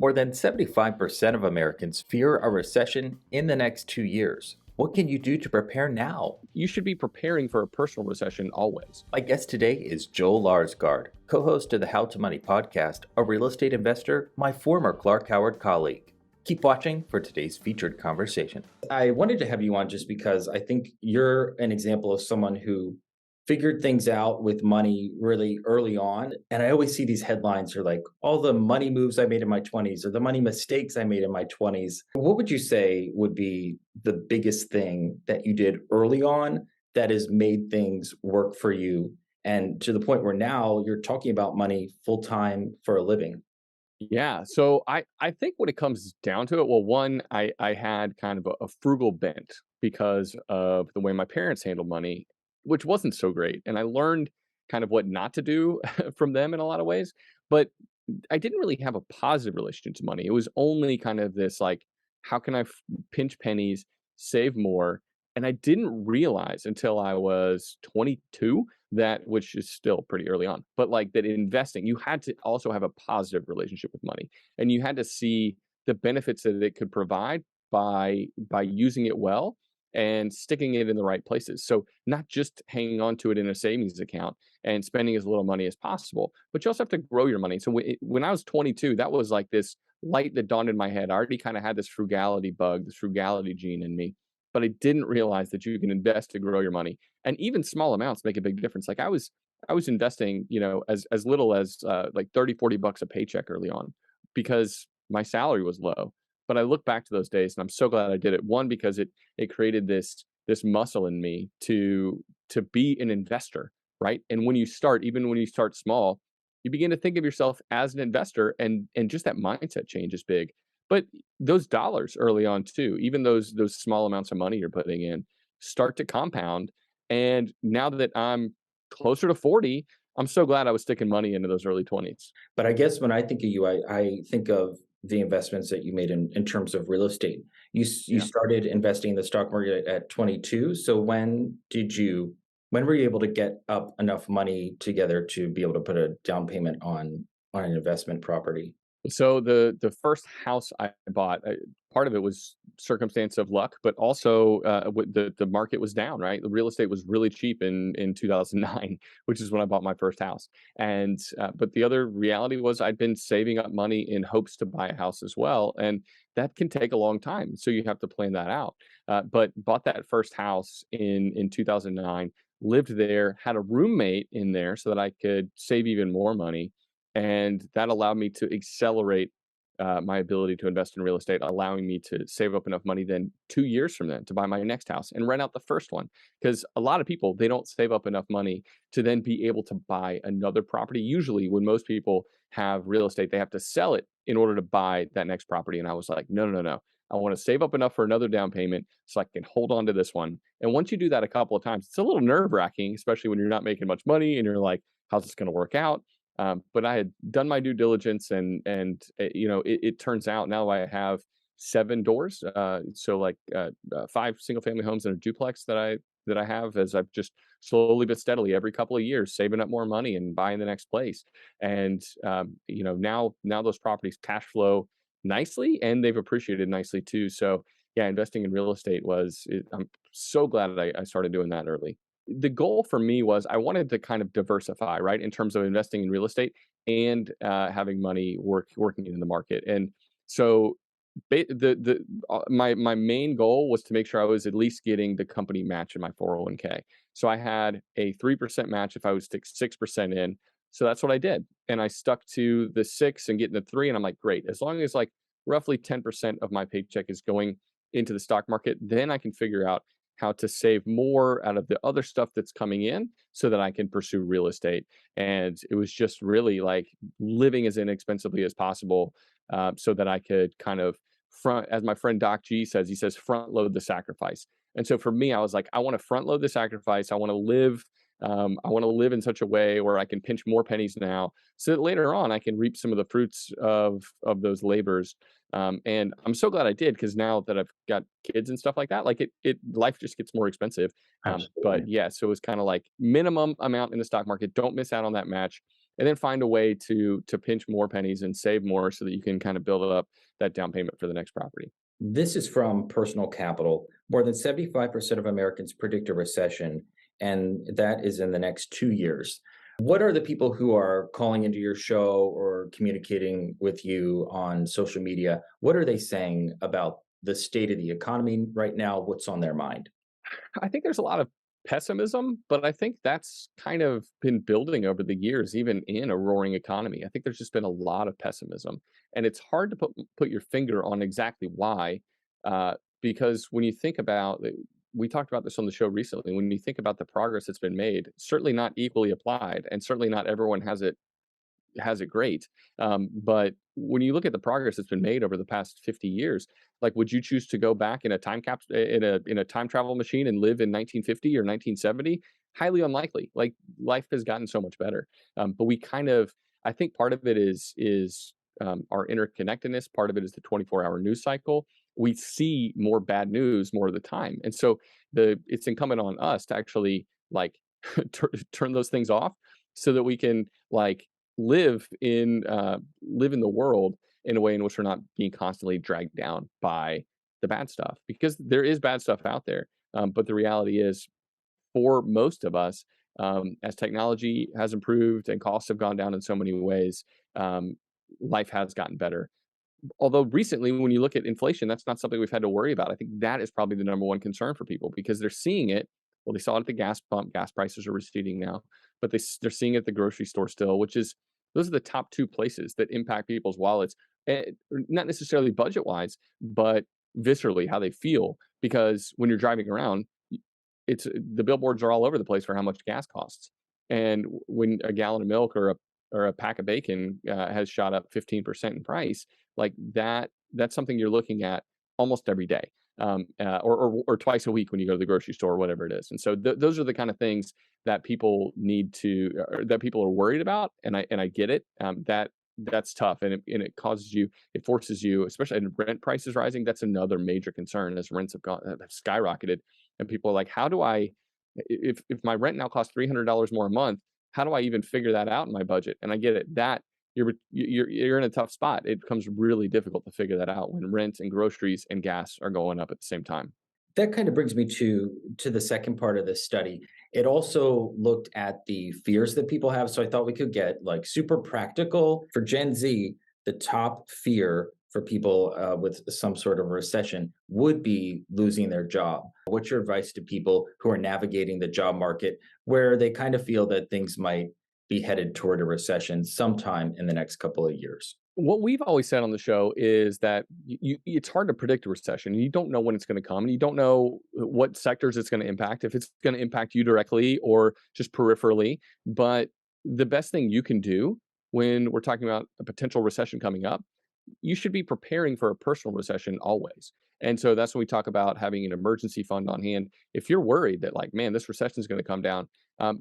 More than 75% of Americans fear a recession in the next 2 years. What can you do to prepare now? You should be preparing for a personal recession always. My guest today is Joel Larsgaard, co host of the How to Money podcast, a real estate investor, my former Clark Howard colleague. Keep watching for today's featured conversation. I wanted to have you on just because I think you're an example of someone who figured things out with money really early on. And I always see these headlines are like all the money moves I made in my 20s or the money mistakes I made in my 20s. What would you say would be the biggest thing that you did early on that has made things work for you? And to the point where now you're talking about money full time for a living. Yeah. So I think when it comes down to it, well, one, I had kind of a frugal bent because of the way my parents handled money, which wasn't so great. And I learned kind of what not to do from them in a lot of ways. But I didn't really have a positive relation to money. It was only kind of this like, how can I pinch pennies, save more? And I didn't realize until I was 22 that, which is still pretty early on, but like that investing, you had to also have a positive relationship with money, and you had to see the benefits that it could provide by using it well and sticking it in the right places. So not just hanging on to it in a savings account and spending as little money as possible, but you also have to grow your money. So when I was 22, that was like this light that dawned in my head. I already kind of had this frugality bug, this frugality gene in me, but I didn't realize that you can invest to grow your money, and even small amounts make a big difference. Like I was investing, as little as like 30, $40 a paycheck early on because my salary was low. But I look back to those days and I'm so glad I did it. One, because it created this muscle in me to be an investor, right? And when you start, even when you start small, you begin to think of yourself as an investor, and just that mindset change is big. But those dollars early on too, even those small amounts of money you're putting in, start to compound. And now that I'm closer to 40, I'm so glad I was sticking money into those early 20s. But I guess when I think of you, I think of the investments that you made in terms of real estate. You Yeah. started investing in the stock market at 22. So when were you able to get up enough money together to be able to put a down payment on an investment property? So the first house I bought, part of it was circumstance of luck, but also the market was down. Right, the real estate was really cheap in 2009, which is when I bought my first house. And but the other reality was I'd been saving up money in hopes to buy a house as well, and that can take a long time. So you have to plan that out. But bought that first house in 2009, lived there, had a roommate in there so that I could save even more money, and that allowed me to accelerate my ability to invest in real estate, allowing me to save up enough money then 2 years from then to buy my next house and rent out the first one. Because a lot of people, they don't save up enough money to then be able to buy another property. Usually, when most people have real estate, they have to sell it in order to buy that next property. And I was like, no, no, no, no. I want to save up enough for another down payment so I can hold on to this one. And once you do that a couple of times, it's a little nerve wracking, especially when you're not making much money and you're like, how's this going to work out? But I had done my due diligence, and it turns out now I have 7 doors, so like 5 single family homes and a duplex that I have, as I've just slowly but steadily every couple of years saving up more money and buying the next place. And now those properties cash flow nicely, and they've appreciated nicely too. So yeah, investing in real estate I'm so glad that I started doing that early. The goal for me was I wanted to kind of diversify, right, in terms of investing in real estate and having money working in the market. And so my main goal was to make sure I was at least getting the company match in my 401k. So I had a 3% match if I was 6% in. So that's what I did, and I stuck to the 6 and getting the 3. And I'm like, great, as long as like roughly 10% of my paycheck is going into the stock market, then I can figure out how to save more out of the other stuff that's coming in so that I can pursue real estate. And it was just really like living as inexpensively as possible, so that I could kind of front, as my friend Doc G says, he says, front load the sacrifice. And so for me, I was like, I want to front load the sacrifice. I want to live in such a way where I can pinch more pennies now, so that later on I can reap some of the fruits of those labors. And I'm so glad I did, because now that I've got kids and stuff like that, like it life just gets more expensive. Absolutely. But yeah, so it was kind of like minimum amount in the stock market. Don't miss out on that match. and then find a way to pinch more pennies and save more so that you can kind of build up that down payment for the next property. This is from Personal Capital. More than 75% of Americans predict a recession, and that is in the next 2 years. What are the people who are calling into your show or communicating with you on social media? What are they saying about the state of the economy right now? What's on their mind? I think there's a lot of pessimism, but I think that's kind of been building over the years, even in a roaring economy. I think there's just been a lot of pessimism, and it's hard to put your finger on exactly why, because when you think about we talked about this on the show recently. When you think about the progress that's been made, certainly not equally applied, and certainly not everyone has it great. But when you look at the progress that's been made over the past 50 years, like, would you choose to go back in a in a time travel machine and live in 1950 or 1970? Highly unlikely. Like, life has gotten so much better. But we kind of, I think part of it is our interconnectedness. Part of it is the 24-hour news cycle. We see more bad news more of the time, and so it's incumbent on us to actually, like, turn those things off so that we can, like, live in the world in a way in which we're not being constantly dragged down by the bad stuff, because there is bad stuff out there. But the reality is, for most of us, as technology has improved and costs have gone down in so many ways, um, life has gotten better. Although recently, when you look at inflation, that's not something we've had to worry about. I think that is probably the number one concern for people, because they're seeing it. Well, they saw it at the gas pump. Gas prices are receding now, but they're seeing it at the grocery store still, which is, those are the top two places that impact people's wallets, not necessarily budget wise, but viscerally how they feel. Because when you're driving around, it's the billboards are all over the place for how much gas costs, and when a gallon of milk or a pack of bacon has shot up 15% in price, like that, that's something you're looking at almost every day, or twice a week when you go to the grocery store or whatever it is. And so those are the kind of things that people need to, or that people are worried about, and I get it. That's tough, and it causes you, it forces you, especially in rent prices rising. That's another major concern, as rents have skyrocketed, and people are like, how do I, if my rent now costs $300 more a month, how do I even figure that out in my budget? And I get it, that you're in a tough spot. It becomes really difficult to figure that out when rent and groceries and gas are going up at the same time. That kind of brings me to the second part of this study. It also looked at the fears that people have. So I thought we could get like super practical for Gen Z. The top fear for people with some sort of recession would be losing their job. What's your advice to people who are navigating the job market where they kind of feel that things might be headed toward a recession sometime in the next couple of years? What we've always said on the show is that it's hard to predict a recession. You don't know when it's going to come, and you don't know what sectors it's going to impact, if it's going to impact you directly or just peripherally. But the best thing you can do when we're talking about a potential recession coming up, you should be preparing for a personal recession always. And so that's when we talk about having an emergency fund on hand. If you're worried that, like, man, this recession is going to come down,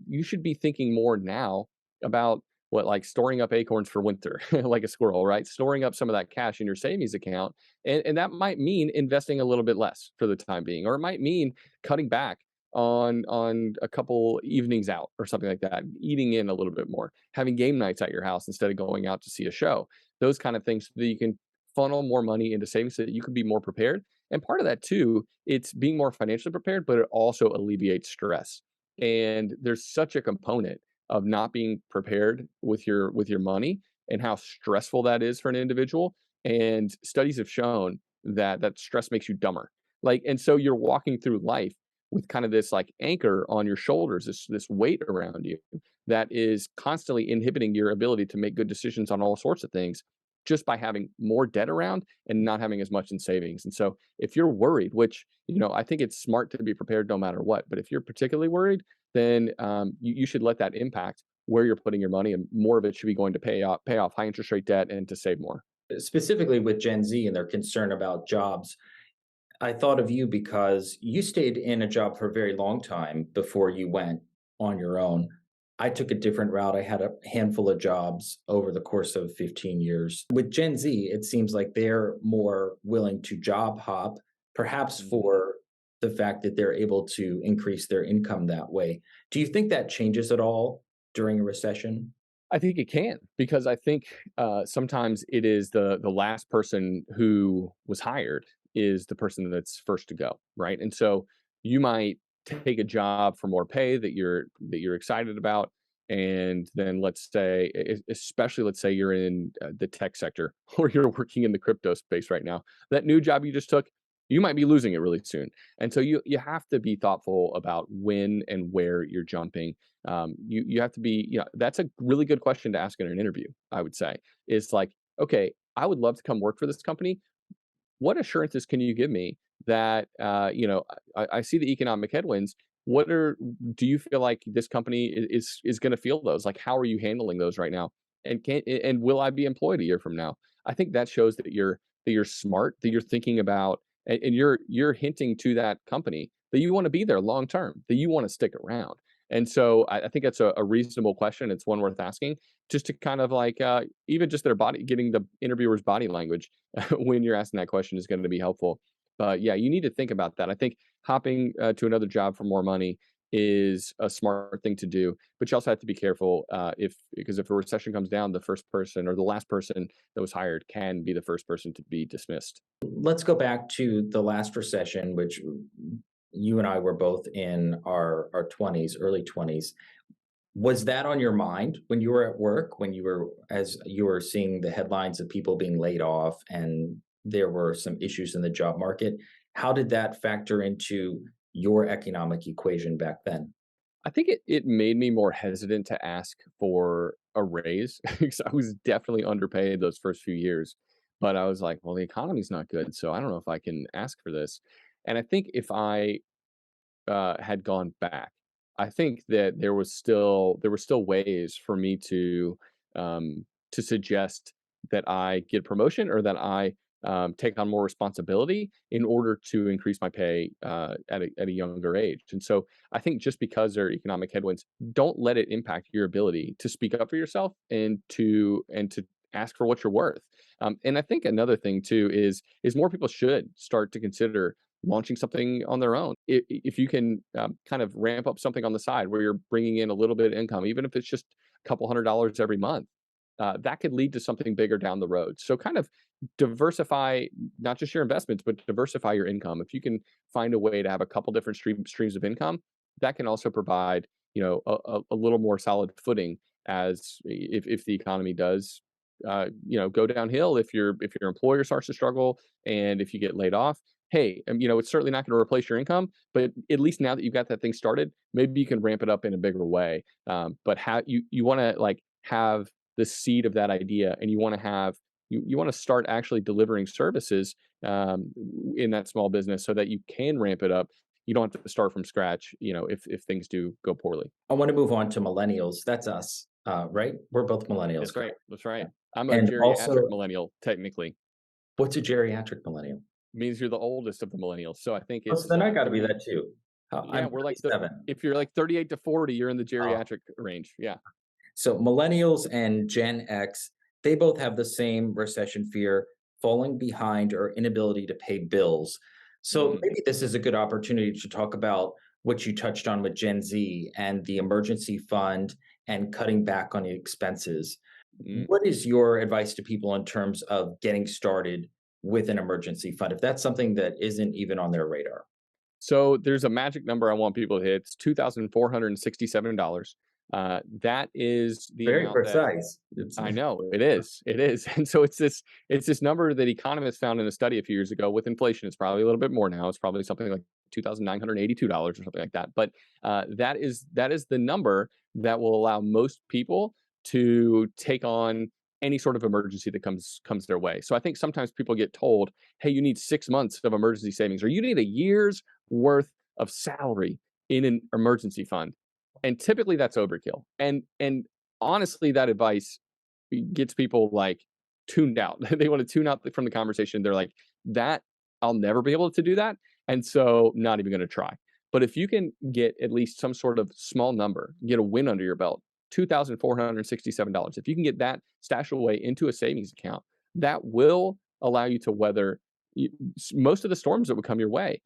you should be thinking more now about what, like, storing up acorns for winter, like a squirrel, right? Storing up some of that cash in your savings account. And that might mean investing a little bit less for the time being, or it might mean cutting back on a couple evenings out or something like that, eating in a little bit more, having game nights at your house instead of going out to see a show, those kind of things, so that you can funnel more money into savings so that you can be more prepared. And part of that too, it's being more financially prepared, but it also alleviates stress. And there's such a component of not being prepared with your money, and how stressful that is for an individual. And studies have shown that stress makes you dumber. Like, and so you're walking through life with kind of this, like, anchor on your shoulders, this weight around you that is constantly inhibiting your ability to make good decisions on all sorts of things, just by having more debt around and not having as much in savings. And so if you're worried, which, I think it's smart to be prepared no matter what, but if you're particularly worried, then you should let that impact where you're putting your money, and more of it should be going to pay off high interest rate debt and to save more. Specifically with Gen Z and their concern about jobs, I thought of you because you stayed in a job for a very long time before you went on your own. I took a different route. I had a handful of jobs over the course of 15 years. With Gen Z, it seems like they're more willing to job hop, perhaps Mm. for the fact that they're able to increase their income that way. Do you think that changes at all during a recession? I think it can, because I think sometimes it is the last person who was hired is the person that's first to go, right? And so you might take a job for more pay that you're excited about, and then let's say, especially let's say you're in the tech sector or you're working in the crypto space right now, that new job you just took, you might be losing it really soon, and so you have to be thoughtful about when and where you're jumping. You have to be, that's a really good question to ask in an interview, I would say. Is like, okay, I would love to come work for this company. What assurances can you give me that, I see the economic headwinds. What are Do you feel like this company is going to feel those? Like, how are you handling those right now? And will I be employed a year from now? I think that shows that you're smart, that you're thinking about, and you're hinting to that company that you want to be there long term, that you want to stick around. And so I think that's a reasonable question. It's one worth asking, just to kind of like, even just their body, getting the interviewer's body language when you're asking that question is going to be helpful. But yeah, you need to think about that. I think hopping to another job for more money is a smart thing to do, but you also have to be careful, if because if a recession comes down, the first person or the last person that was hired can be the first person to be dismissed. Let's go back to the last recession, which you and I were both in our 20s, early 20s. Was that on your mind when you were at work, when you were as you were seeing the headlines of people being laid off and there were some issues in the job market? How did that factor into your economic equation back then? I think it made me more hesitant to ask for a raise because I was definitely underpaid those first few years. But I was like, well, the economy's not good, so I don't know if I can ask for this. And I think if I had gone back, I think that there were still ways for me to suggest that I get promotion or that I take on more responsibility in order to increase my pay at a younger age. And so I think just because there are economic headwinds, don't let it impact your ability to speak up for yourself and to ask for what you're worth. And I think another thing too is more people should start to consider launching something on their own. If you can kind of ramp up something on the side where you're bringing in a little bit of income, even if it's just a couple $100 every month, that could lead to something bigger down the road. So kind of diversify not just your investments, but diversify your income. If you can find a way to have a couple different streams of income, that can also provide, a little more solid footing as if the economy does, go downhill. If your employer starts to struggle and if you get laid off, hey, it's certainly not going to replace your income, but at least now that you've got that thing started, maybe you can ramp it up in a bigger way. But how you want to like have the seed of that idea, and you want to have you want to start actually delivering services in that small business so that you can ramp it up. You don't have to start from scratch, if things do go poorly. I want to move on to millennials. That's us, right? We're both millennials, That's right. correct? That's right. I'm a And geriatric also, millennial, technically. what's a geriatric millennial? Means you're the oldest of the millennials. So I think Oh, so it's then I got to be 30. that too. Yeah, I'm we're like the 37. if you're like 38 to 40, you're in the Oh, geriatric range. Yeah. so millennials and Gen X, they both have the same recession fear, falling behind or inability to pay bills. So Mm, maybe this is a good opportunity to talk about what you touched on with Gen Z and the emergency fund and cutting back on the expenses. mm. What is your advice to people in terms of getting started with an emergency fund if that's something that isn't even on their radar? So there's a magic number I want people to hit. It's $2,467. That is the Very amount that precise. It's I know it is. It is. And so it's this number that economists found in a study a few years ago. With inflation, it's probably a little bit more now. It's probably something like $2,982 or something like that. But that is the number that will allow most people to take on any sort of emergency that comes their way. So I think sometimes people get told, "Hey, you need 6 months of emergency savings, or you need a year's worth of salary in an emergency fund." And typically that's overkill. And honestly, that advice gets people like tuned out. They want to tune out from the conversation. They're like, that I'll never be able to do that. And so not even going to try. But if you can get at least some sort of small number, get a win under your belt, $2,467. If you can get that stashed away into a savings account, that will allow you to weather most of the storms that would come your way.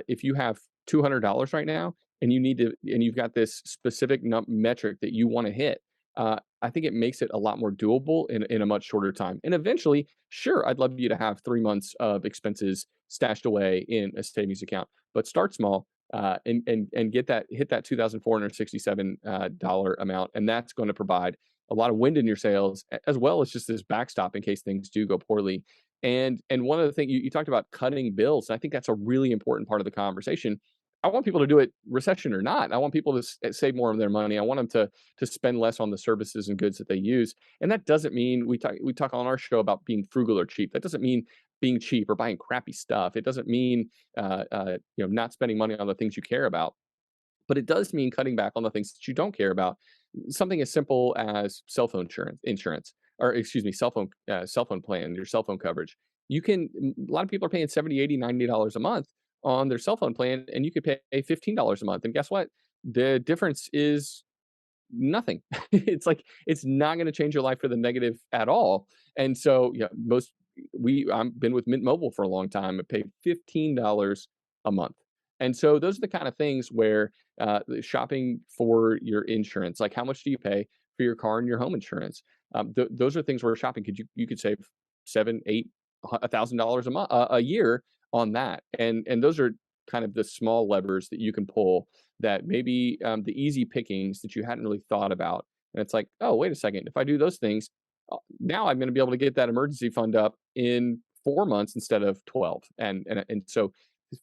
If you have $200 right now and you've got this specific metric that you want to hit, I think it makes it a lot more doable in a much shorter time. And eventually, sure, I'd love you to have 3 months of expenses stashed away in a savings account, but start small. And get that hit that $2,467 dollar amount, and that's going to provide a lot of wind in your sails, as well as just this backstop in case things do go poorly. And one of the things you talked about cutting bills, I think that's a really important part of the conversation. I want people to do it, recession or not. I want people to save more of their money. I want them to spend less on the services and goods that they use. And that doesn't mean we talk on our show about being frugal or cheap. That doesn't mean being cheap or buying crappy stuff. It doesn't mean not spending money on the things you care about, but it does mean cutting back on the things that you don't care about. Something as simple as cell phone insurance, or excuse me, cell phone plan, your cell phone coverage. A lot of people are paying 70, 80, $90 a month on their cell phone plan, and you could pay $15 a month. And guess what? The difference is nothing. It's like it's not going to change your life for the negative at all. And so, yeah, I've been with Mint Mobile for a long time. I pay $15 a month. And so those are the kind of things where shopping for your insurance, like how much do you pay for your car and your home insurance? Those are things where shopping you could save seven, eight, $1,000 a month, a year on that. And those are kind of the small levers that you can pull that maybe the easy pickings that you hadn't really thought about. And it's like, oh, wait a second, if I do those things, now I'm going to be able to get that emergency fund up in 4 months instead of 12. And so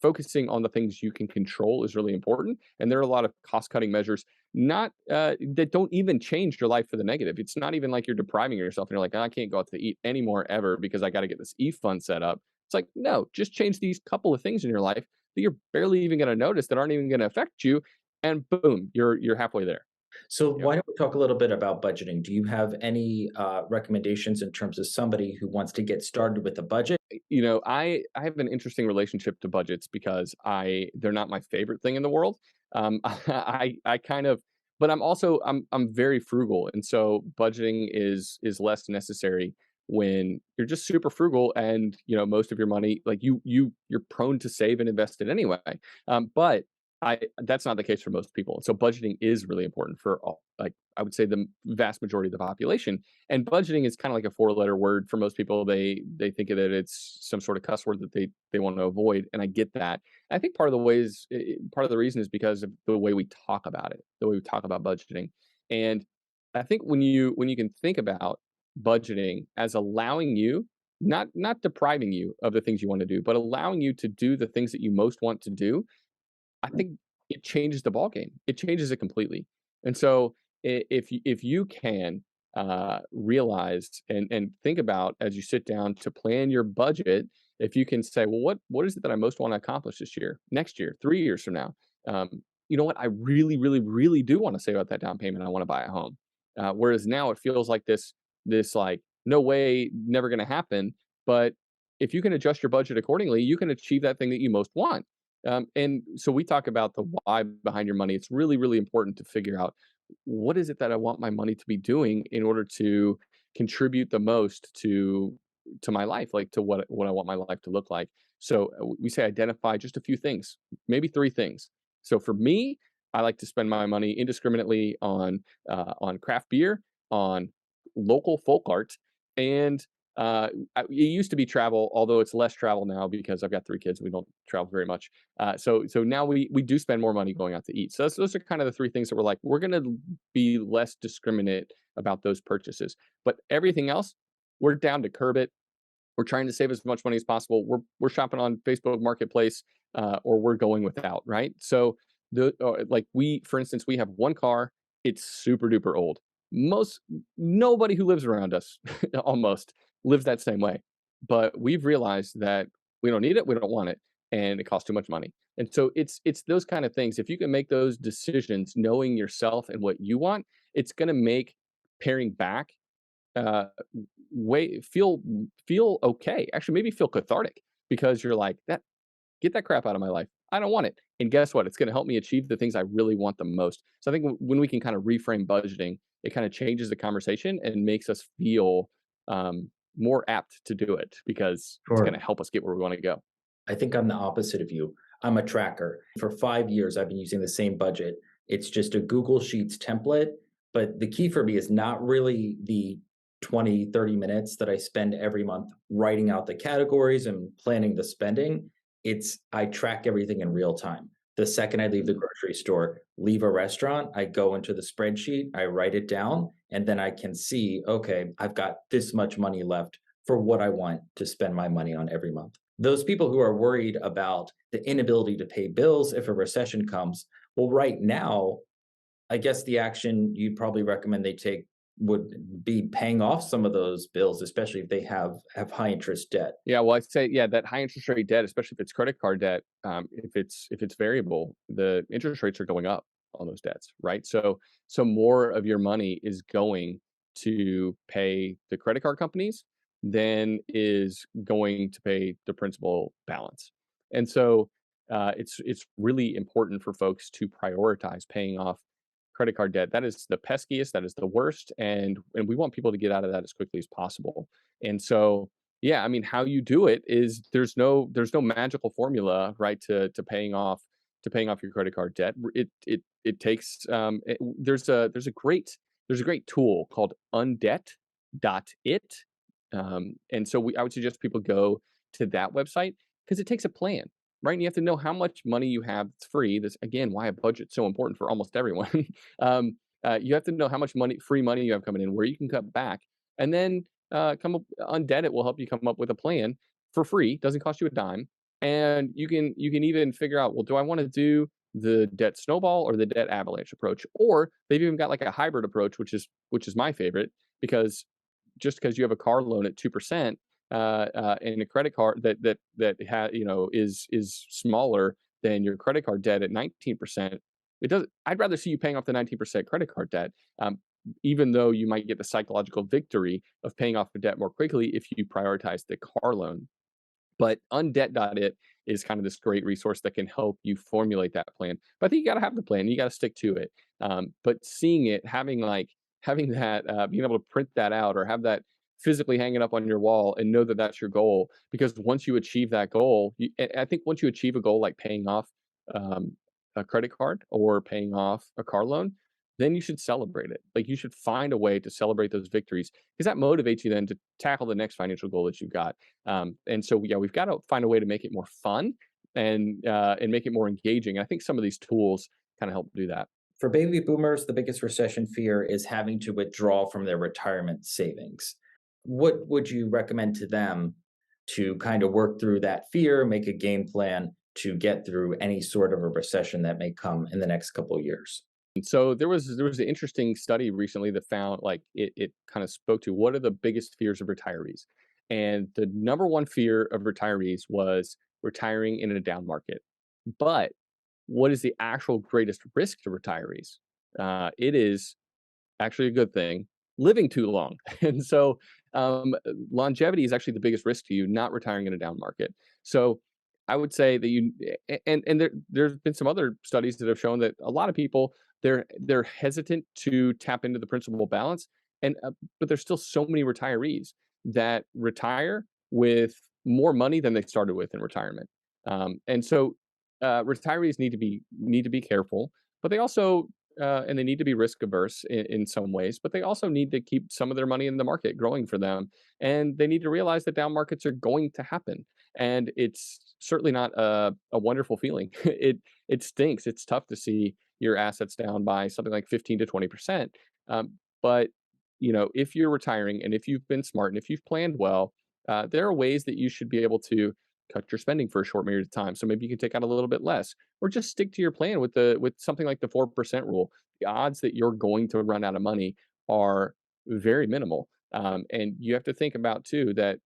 focusing on the things you can control is really important. And there are a lot of cost cutting measures, not that don't even change your life for the negative. It's not even like you're depriving yourself and you're like, "Oh, I can't go out to eat anymore ever because I got to get this E fund set up." It's like, no, just change these couple of things in your life that you're barely even going to notice, that aren't even going to affect you, and boom, you're halfway there. So You know, why don't we talk a little bit about budgeting? Do you have any recommendations in terms of somebody who wants to get started with a budget? I have an interesting relationship to budgets because they're not my favorite thing in the world. I kind of, but I'm very frugal, and so budgeting is less necessary when you're just super frugal, and most of your money, like you're prone to save and invest it anyway. But that's not the case for most people. And so budgeting is really important for all, like I would say, the vast majority of the population. And budgeting is kind of like a four-letter word for most people. They think that it's some sort of cuss word that they want to avoid, and I get that. I think part of the reason is because of the way we talk about it, the way we talk about budgeting. And I think when you can think about budgeting as allowing you, not depriving you of the things you want to do, but allowing you to do the things that you most want to do, I think it changes the ball game. It changes it completely. And so if you can realize and think about, as you sit down to plan your budget, if you can say, well, what is it that I most want to accomplish this year, next year, 3 years from now? Um, you know what? I really, really, really do want to save up that down payment. I want to buy a home. Whereas now it feels like this like no way, never going to happen. But if you can adjust your budget accordingly, you can achieve that thing that you most want. And so we talk about the why behind your money. It's really, really important to figure out what is it that I want my money to be doing in order to contribute the most to my life, like to what I want my life to look like. So we say identify just a few things, maybe three things. So for me, I like to spend my money indiscriminately on craft beer, on local folk art, and it used to be travel, although it's less travel now because I've got 3 kids. We don't travel very much. So now we do spend more money going out to eat. So those are kind of the three things that we're like, we're going to be less discriminate about those purchases. But everything else, we're down to curb it. We're trying to save as much money as possible. We're shopping on Facebook Marketplace, or we're going without, right? So like for instance, we have one car. It's super duper old. Most Nobody who lives around us almost lives that same way. But we've realized that we don't need it, we don't want it, and it costs too much money. And so it's those kind of things. If you can make those decisions, knowing yourself and what you want, it's going to make paring back uh way feel okay, actually maybe feel cathartic, because you're like, that get that crap out of my life, I don't want it. And guess what, it's going to help me achieve the things I really want the most. So I think when we can kind of reframe budgeting, it kind of changes the conversation and makes us feel more apt to do it, because it's going Sure. to help us get where we want to go. I think I'm the opposite of you. I'm a tracker. For 5 years, I've been using the same budget. It's just a Google Sheets template. But the key for me is not really the 20, 30 minutes that I spend every month writing out the categories and planning the spending. It's I track everything in real time. The second I leave the grocery store, leave a restaurant, I go into the spreadsheet, I write it down, and then I can see, okay, I've got this much money left for what I want to spend my money on every month. Those people who are worried about the inability to pay bills if a recession comes, well, right now, I guess the action you'd probably recommend they take would be paying off some of those bills, especially if they have high interest debt. Yeah, well, I'd say, yeah, that high interest rate debt, especially if it's credit card debt, if it's variable, the interest rates are going up on those debts, right? So more of your money is going to pay the credit card companies than is going to pay the principal balance. And so it's really important for folks to prioritize paying off credit card debt. That is the peskiest, that is the worst, and we want people to get out of that as quickly as possible. And so yeah, I mean, how you do it is there's no magical formula, right, to paying off your credit card debt. It takes there's a great tool called undebt.it. And so I would suggest people go to that website because it takes a plan, right? And you have to know how much money you have that's free. That's again why a budget's so important for almost everyone. You have to know how much free money you have coming in, where you can cut back, and then come up on debt. It will help you come up with a plan for free. Doesn't cost you a dime, and you can even figure out, well, do I want to do the debt snowball or the debt avalanche approach? Or they've even got like a hybrid approach, which is my favorite, because just because you have a car loan at 2%, and a credit card is smaller than your credit card debt at 19%, it does. I'd rather see you paying off the 19% credit card debt, even though you might get the psychological victory of paying off the debt more quickly if you prioritize the car loan. But undebt.it is kind of this great resource that can help you formulate that plan. But I think you got to have the plan. You got to stick to it. But seeing it, having that, being able to print that out or have that physically hanging up on your wall and know that that's your goal. Because once you achieve that goal, I think once you achieve a goal like paying off um, a credit card or paying off a car loan, then you should celebrate it. Like you should find a way to celebrate those victories because that motivates you then to tackle the next financial goal that you've got. And so yeah, we've got to find a way to make it more fun and make it more engaging. I think some of these tools kind of help do that. For baby boomers, the biggest recession fear is having to withdraw from their retirement savings. What would you recommend to them to kind of work through that fear, make a game plan to get through any sort of a recession that may come in the next couple of years? And so there was an interesting study recently that found like it kind of spoke to what are the biggest fears of retirees. And the number one fear of retirees was retiring in a down market. But what is the actual greatest risk to retirees? It is actually a good thing, living too long. And so longevity is actually the biggest risk to you, not retiring in a down market. So I would say that there's been some other studies that have shown that a lot of people they're hesitant to tap into the principal balance, and but there's still so many retirees that retire with more money than they started with in retirement. And so retirees need to be careful, but they also and they need to be risk averse in some ways, but they also need to keep some of their money in the market growing for them. And they need to realize that down markets are going to happen. And it's certainly not a wonderful feeling. It stinks. It's tough to see your assets down by something like 15 to 20%. But if you're retiring and if you've been smart and if you've planned well, there are ways that you should be able to cut your spending for a short period of time. So maybe you can take out a little bit less, or just stick to your plan with something like the 4% rule. The odds that you're going to run out of money are very minimal. And you have to think about too that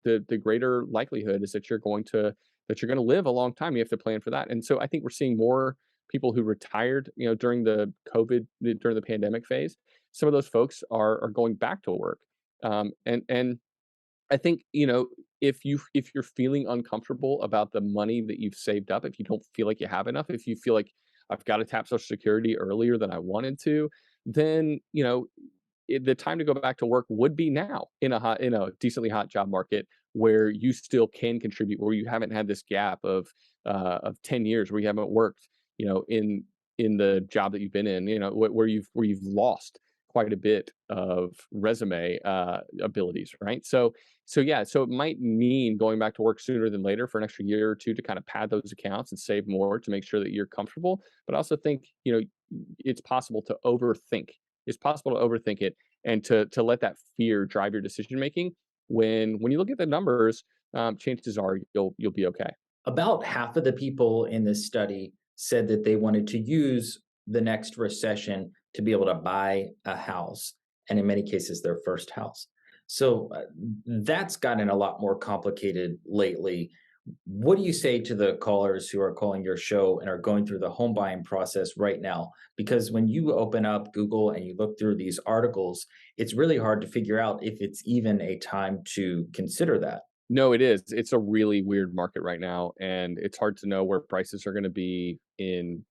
the greater likelihood is that you're going to live a long time. You have to plan for that. And so I think we're seeing more people who retired, during during the pandemic phase. Some of those folks are going back to work. And I think, if you're feeling uncomfortable about the money that you've saved up, if you don't feel like you have enough, if you feel like I've got to tap Social Security earlier than I wanted to, then the time to go back to work would be now in a decently hot job market where you still can contribute, where you haven't had this gap of 10 years where you haven't worked, in in the job that you've been in, where you've lost quite a bit of resume abilities, right? So it might mean going back to work sooner than later for an extra year or two to kind of pad those accounts and save more to make sure that you're comfortable. But I also think, it's possible to overthink. It's possible to overthink it and to let that fear drive your decision making. When you look at the numbers, chances are you'll be okay. About half of the people in this study said that they wanted to use the next recession to be able to buy a house, and in many cases, their first house. So that's gotten a lot more complicated lately. What do you say to the callers who are calling your show and are going through the home buying process right now? Because when you open up Google and you look through these articles, it's really hard to figure out if it's even a time to consider that. No, it is. It's a really weird market right now, and it's hard to know where prices are going to be in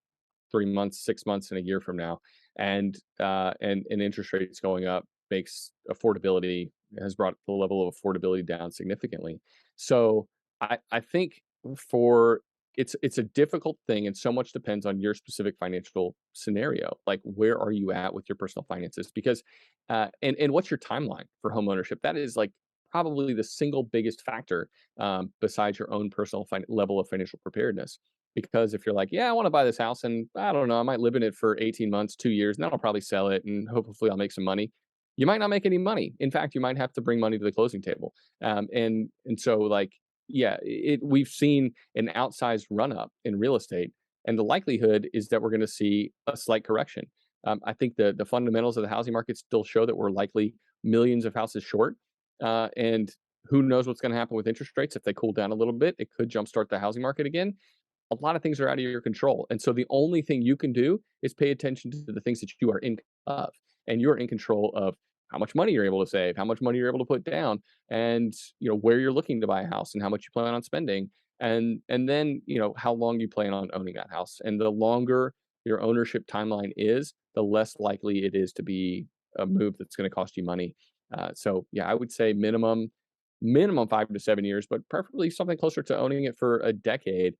3 months, 6 months, and a year from now. And interest rates going up makes affordability has brought the level of affordability down significantly. So I think for it's a difficult thing, and so much depends on your specific financial scenario. Like, where are you at with your personal finances? Because and what's your timeline for home ownership? That is like probably the single biggest factor, besides your own personal level of financial preparedness. Because if you're like, yeah, I want to buy this house and I don't know, I might live in it for 18 months, 2 years, and then I'll probably sell it and hopefully I'll make some money. You might not make any money. In fact, you might have to bring money to the closing table. And so like, yeah, we've seen an outsized run up in real estate, and the likelihood is that we're going to see a slight correction. I think the fundamentals of the housing market still show that we're likely millions of houses short, and who knows what's going to happen with interest rates if they cool down a little bit. It could jumpstart the housing market again. A lot of things are out of your control. And so the only thing you can do is pay attention to the things that you are in of. And you're in control of how much money you're able to save, how much money you're able to put down, and where you're looking to buy a house and how much you plan on spending. And then, how long you plan on owning that house. And the longer your ownership timeline is, the less likely it is to be a move that's going to cost you money. So yeah, I would say minimum 5 to 7 years, but preferably something closer to owning it for a decade.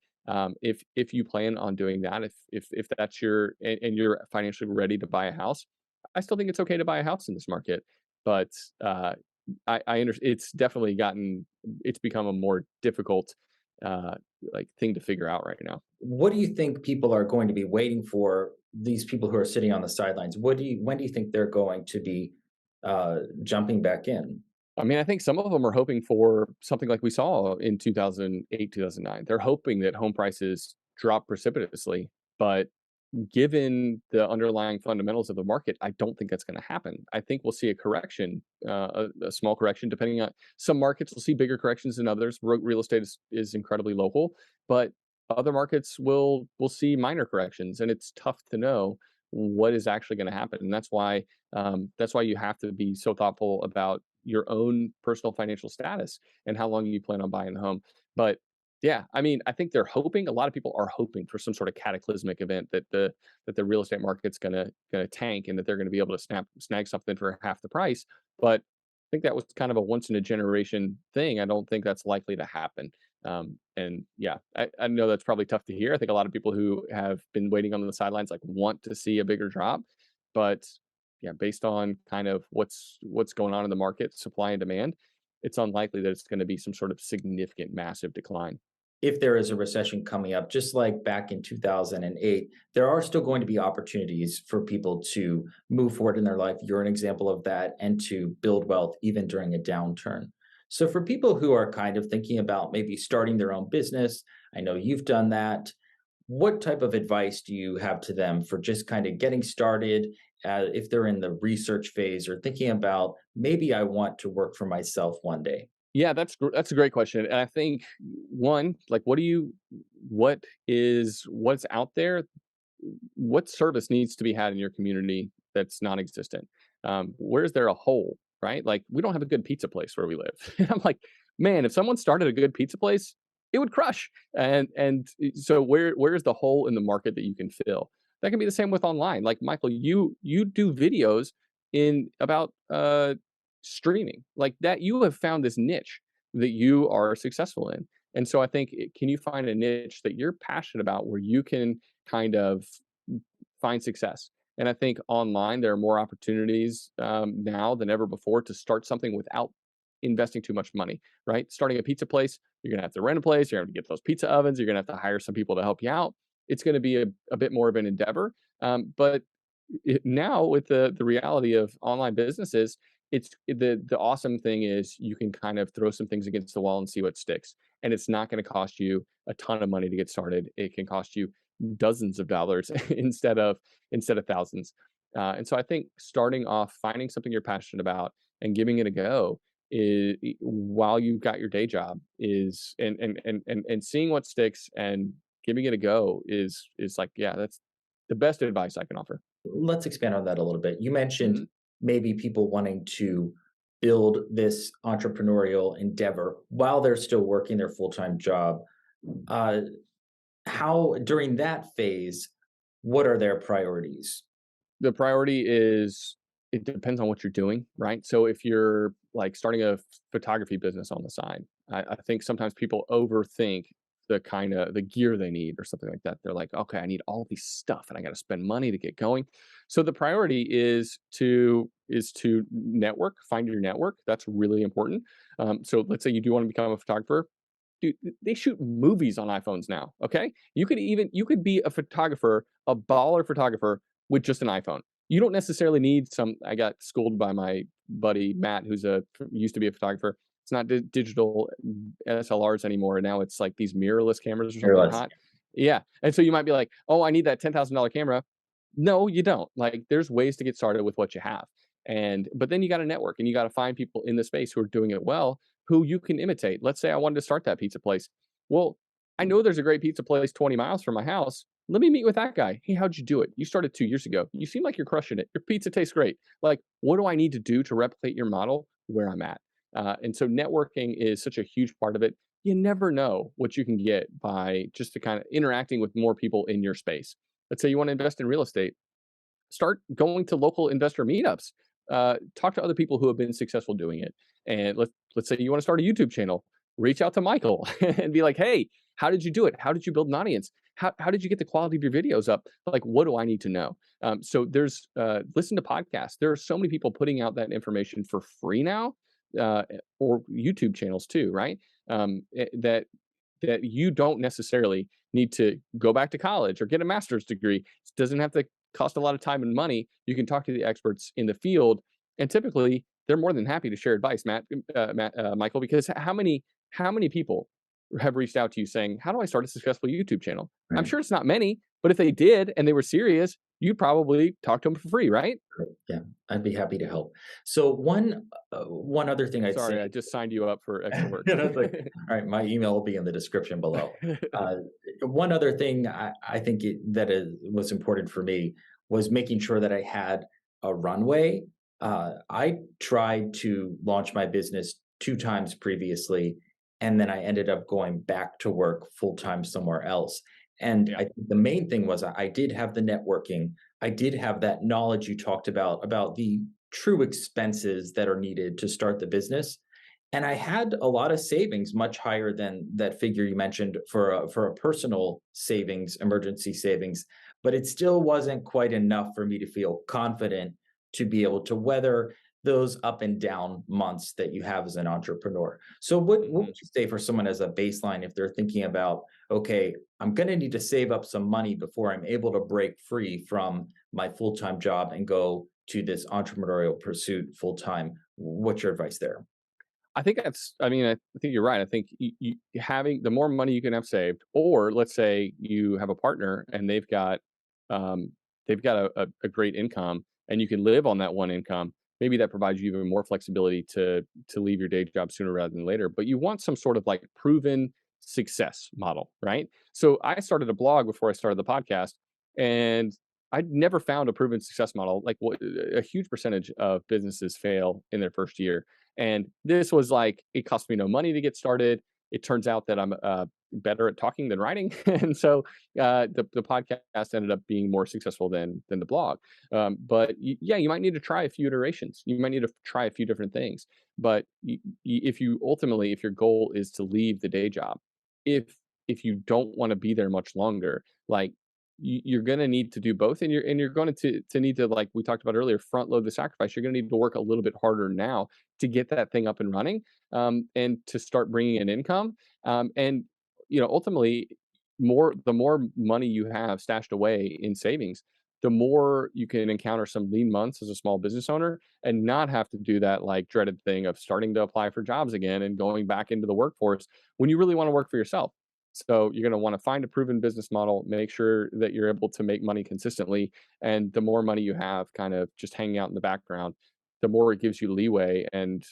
If you plan on doing that, if that's and you're financially ready to buy a house, I still think it's okay to buy a house in this market. But I understand it's become a more difficult uh, like thing to figure out right now. What do you think people are going to be waiting for? These people who are sitting on the sidelines. When do you think they're going to be jumping back in? I mean, I think some of them are hoping for something like we saw in 2008, 2009. They're hoping that home prices drop precipitously, but given the underlying fundamentals of the market, I don't think that's going to happen. I think we'll see a correction, a small correction, depending on some markets will see bigger corrections than others. Real estate is incredibly local, but other markets will see minor corrections, and it's tough to know what is actually going to happen. And that's why you have to be so thoughtful about your own personal financial status and how long you plan on buying the home. But yeah, I mean, I think they're hoping. A lot of people are hoping for some sort of cataclysmic event that the real estate market's gonna tank and that they're gonna be able to snag something for half the price. But I think that was kind of a once in a generation thing. I don't think that's likely to happen. And yeah, I know that's probably tough to hear. I think a lot of people who have been waiting on the sidelines like want to see a bigger drop, but yeah, based on kind of what's going on in the market, supply and demand, it's unlikely that it's going to be some sort of significant, massive decline. If there is a recession coming up, just like back in 2008, there are still going to be opportunities for people to move forward in their life. You're an example of that, and to build wealth even during a downturn. So, for people who are kind of thinking about maybe starting their own business, I know you've done that. What type of advice do you have to them for just kind of getting started, if they're in the research phase or thinking about maybe I want to work for myself one day? Yeah, that's a great question, and I think one, like, what's out there? What service needs to be had in your community that's non-existent? Where is there a hole, right? Like, we don't have a good pizza place where we live. And I'm like, man, if someone started a good pizza place, it would crush. So where's the hole in the market that you can fill? That can be the same with online. Like Michael, you do videos in about streaming like that. You have found this niche that you are successful in, and so I think can you find a niche that you're passionate about where you can kind of find success. And I think online there are more opportunities now than ever before to start something without investing too much money, right? Starting a pizza place, you're gonna have to rent a place, you're gonna have to get those pizza ovens, you're gonna have to hire some people to help you out. It's gonna be a bit more of an endeavor. But now with the reality of online businesses, it's the awesome thing is you can kind of throw some things against the wall and see what sticks. And it's not going to cost you a ton of money to get started. It can cost you dozens of dollars instead of thousands. And so I think starting off, finding something you're passionate about and giving it a go is while you've got your day job is and seeing what sticks and giving it a go is like, yeah, that's the best advice I can offer. Let's expand on that a little bit. You mentioned Mhm. maybe people wanting to build this entrepreneurial endeavor while they're still working their full-time job. Uh, how, during that phase, what are their priorities? The priority is it depends on what you're doing, right? So if you're like starting a photography business on the side, I think sometimes people overthink the kind of the gear they need or something like that. They're like, okay, I need all these stuff and I got to spend money to get going. So the priority is to network, find your network. That's really important. So let's say you do want to become a photographer. Dude, they shoot movies on iPhones now. Okay, you could be a photographer, a baller photographer with just an iPhone. You don't necessarily need some. I got schooled by my buddy Matt, who's used to be a photographer. It's not digital SLRs anymore. Now it's like these mirrorless cameras or something Fearless. hot. Yeah, and so you might be like, "Oh, I need that $10,000 camera." No, you don't. Like, there's ways to get started with what you have, and but then you got to network and you got to find people in the space who are doing it well, who you can imitate. Let's say I wanted to start that pizza place. Well, I know there's a great pizza place 20 miles from my house. Let me meet with that guy. Hey, how'd you do it? You started 2 years ago. You seem like you're crushing it. Your pizza tastes great. Like, what do I need to do to replicate your model where I'm at? And so networking is such a huge part of it. You never know what you can get by just the kind of interacting with more people in your space. Let's say you want to invest in real estate, start going to local investor meetups. Talk to other people who have been successful doing it. And let's say you want to start a YouTube channel, reach out to Michael and be like, hey, how did you do it? How did you build an audience? How did you get the quality of your videos up? Like, what do I need to know? So there's listen to podcasts. There are so many people putting out that information for free now, uh, or YouTube channels too, right? That you don't necessarily need to go back to college or get a master's degree. It doesn't have to cost a lot of time and money. You can talk to the experts in the field, and typically they're more than happy to share advice. Michael, because how many people have reached out to you saying, "How do I start a successful YouTube channel?" I'm Right. sure it's not many, but if they did and they were serious, you probably talk to them for free, right? Yeah, I'd be happy to help. So one other thing I'd say, Sorry, I just signed you up for extra work. and I was like, all right, my email will be in the description below. Uh, One other thing I think was important for me was making sure that I had a runway. I tried to launch my business two times previously, and then I ended up going back to work full time somewhere else. And Yeah. I think the main thing was I did have the networking. I did have that knowledge you talked about the true expenses that are needed to start the business. And I had a lot of savings, much higher than that figure you mentioned for a personal savings, emergency savings, but it still wasn't quite enough for me to feel confident to be able to weather those up and down months that you have as an entrepreneur. So what Mhm. would you say for someone as a baseline if they're thinking about, okay, I'm going to need to save up some money before I'm able to break free from my full-time job and go to this entrepreneurial pursuit full time? What's your advice there? I mean, I think you're right. I think having the more money you can have saved, or let's say you have a partner and um, they've got a great income and you can live on that one income. Maybe that provides you even more flexibility to leave your day job sooner rather than later. But you want some sort of like proven success model, right? So I started a blog before I started the podcast, and I'd never found a proven success model. Like, what a huge percentage of businesses fail in their first year, and this was like, it cost me no money to get started. It turns out that I'm better at talking than writing, and so the podcast ended up being more successful than the blog. Yeah, you might need to try a few iterations. You might need to try a few different things. But if your goal is to leave the day job, if if you don't want to be there much longer, like you're going to need to do both, and you're going to need to, like we talked about earlier, front load the sacrifice. You're going to need to work a little bit harder now to get that thing up and running, and to start bringing in income. And ultimately, the more money you have stashed away in savings, the more you can encounter some lean months as a small business owner and not have to do that like dreaded thing of starting to apply for jobs again and going back into the workforce when you really want to work for yourself. So you're going to want to find a proven business model, make sure that you're able to make money consistently. And the more money you have kind of just hanging out in the background, the more it gives you leeway and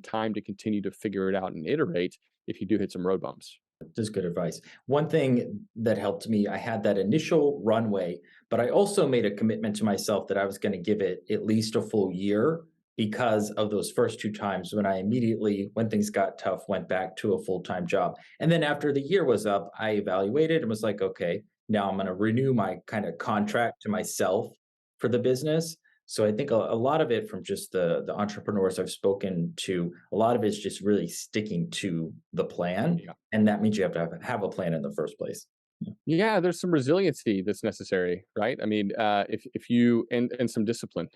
time to continue to figure it out and iterate if you do hit some road bumps. Just good advice. One thing that helped me, I had that initial runway, but I also made a commitment to myself that I was going to give it at least a full year because of those first two times when I immediately, when things got tough, went back to a full-time job. And then after the year was up, I evaluated and was like, okay, now I'm going to renew my kind of contract to myself for the business. So I think a lot of it from just the entrepreneurs I've spoken to, a lot of it's just really sticking to the plan, Yeah. and that means you have to have a plan in the first place. Yeah. Yeah, there's some resiliency that's necessary, right? I mean, if you and some discipline.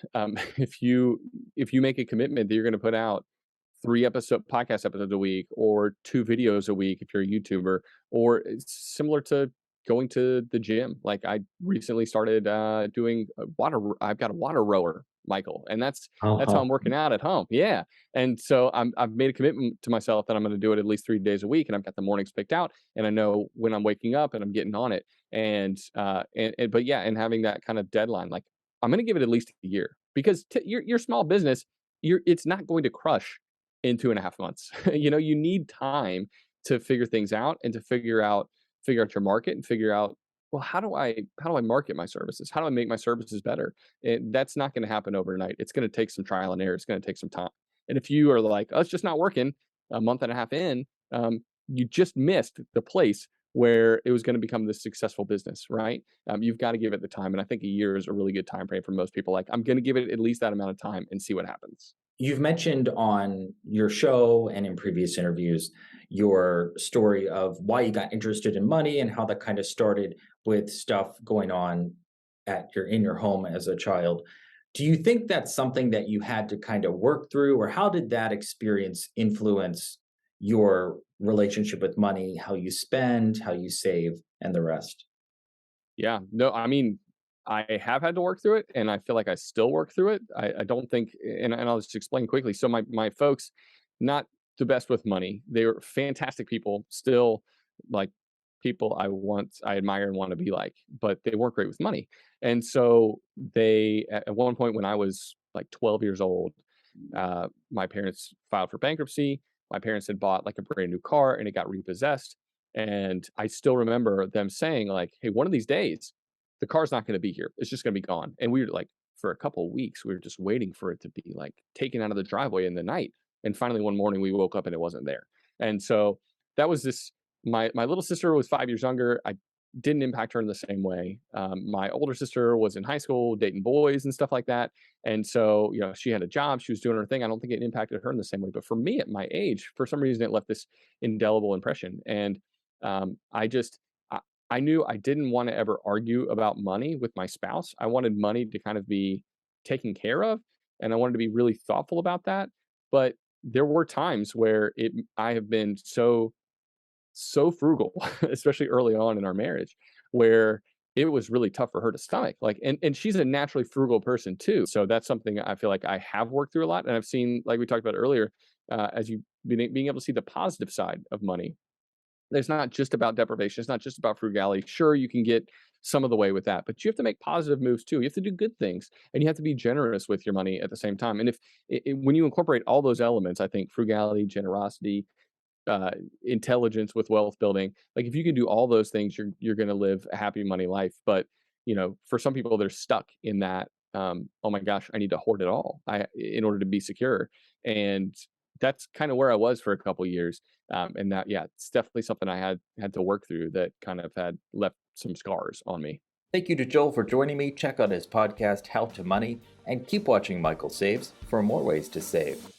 If you make a commitment that you're going to put out podcast episodes a week or 2 videos a week if you're a YouTuber, or it's similar to going to the gym. Like I recently started doing I've got a water rower, Michael, and that's how Uh-huh. I'm working out at home. Yeah, and so I've made a commitment to myself that I'm going to do it at least 3 days a week, and I've got the mornings picked out, and I know when I'm waking up and I'm getting on it, and but yeah, and having that kind of deadline, like I'm going to give it at least a year because your small business, it's not going to crush in 2.5 months. You need time to figure things out and to figure out your market and figure out, well, how do I market my services? How do I make my services better? And that's not going to happen overnight. It's going to take some trial and error. It's going to take some time. And if you are like, oh, it's just not working a month and a half in, you just missed the place where it was going to become this successful business, right? You've got to give it the time. And I think a year is a really good time frame for most people. Like, I'm going to give it at least that amount of time and see what happens. You've mentioned on your show and in previous interviews your story of why you got interested in money and how that kind of started with stuff going on in your home as a child. Do you think that's something that you had to kind of work through, or how did that experience influence your relationship with money, how you spend, how you save, and the rest? Yeah, no, I mean, I have had to work through it, and I feel like I still work through it. I don't think, and I'll just explain quickly. So my folks, not the best with money. They were fantastic people, still like people I admire and want to be like, but they weren't great with money. And so they, at one point when I was like 12 years old, my parents filed for bankruptcy. My parents had bought like a brand new car and it got repossessed. And I still remember them saying, like, hey, one of these days, the car's not going to be here. It's just going to be gone. And we were like, for a couple of weeks, we were just waiting for it to be like taken out of the driveway in the night. And finally, one morning, we woke up and it wasn't there. And so that was this. My little sister was 5 years younger. I didn't impact her in the same way. My older sister was in high school, dating boys and stuff like that. And so, she had a job, she was doing her thing. I don't think it impacted her in the same way. But for me at my age, for some reason, it left this indelible impression. And I just, I knew I didn't want to ever argue about money with my spouse. I wanted money to kind of be taken care of, and I wanted to be really thoughtful about that. But there were times where I have been so frugal, especially early on in our marriage, where it was really tough for her to stomach. Like, and she's a naturally frugal person too. So that's something I feel like I have worked through a lot, and I've seen, like we talked about earlier, as you being able to see the positive side of money. There's not just about deprivation. It's not just about frugality. Sure, you can get some of the way with that, but you have to make positive moves too. You have to do good things, and you have to be generous with your money at the same time. And if when you incorporate all those elements, I think frugality, generosity, uh, intelligence with wealth building. Like if you can do all those things, you're going to live a happy money life. But for some people, they're stuck in that. Oh my gosh, I need to hoard it all in order to be secure, and that's kind of where I was for a couple years. And that, yeah, it's definitely something I had to work through that kind of had left some scars on me. Thank you to Joel for joining me. Check out his podcast, How to Money, and keep watching Michael Saves for more ways to save.